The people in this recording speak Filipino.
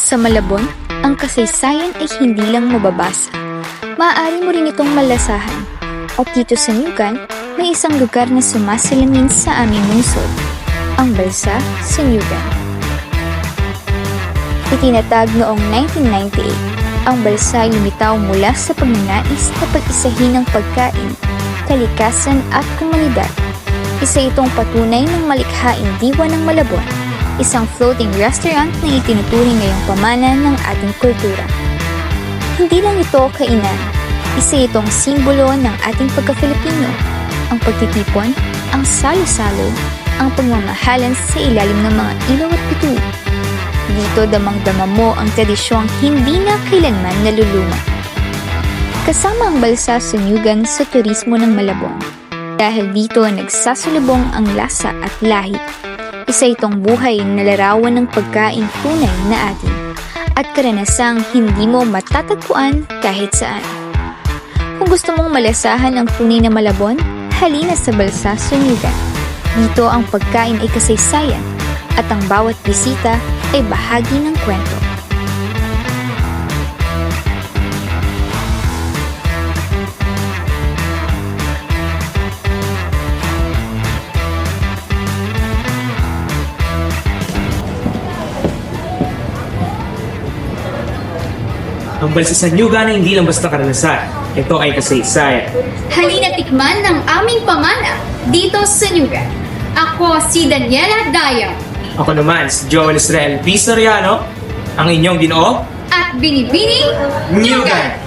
Sa Malabon, ang kasaysayan ay hindi lang mababasa. Maaari mo rin itong malasahan. At dito sa Nugan, may isang lugar na sumasalamin sa aming lungsod, ang Balsa sa Nugan. Itinatag noong 1998, ang Balsa ay lumitaw mula sa pagnanais na pag-isahin ng pagkain, kalikasan at komunidad. Isa itong patunay ng malikhaing diwa ng Malabon, isang floating restaurant na itinuturing ngayong pamana ng ating kultura. Hindi lang ito kainan, isa itong simbolo ng ating pagka-Filipino, ang pagtitipon, ang salo-salo, ang pagmamahalan sa ilalim ng mga ilaw at bituin. Dito damang-dama mo ang tradisyong hindi na kailanman naluluma. Kasama ang Balsa sa Nugan sa turismo ng Malabon. Dahil dito nagsasalubong ang lasa at lahi. Isa itong buhay na larawan ng pagkain tunay na atin at karanasang hindi mo matatagpuan kahit saan. Kung gusto mong malasahan ang tunay na Malabon, halina sa Balsa sa Nugan. Dito ang pagkain ay kasaysayan at ang bawat bisita ay bahagi ng kwento. Ang Balsa sa Nugan ay hindi lang basta karanasan. Ito ay kasaysayan. Halina tikman ng aming pamana dito sa Nugan. Ako si Daniela Dayo Ako naman si Joel Israel P. Soriano, ang inyong ginoo at Binibining Nugan!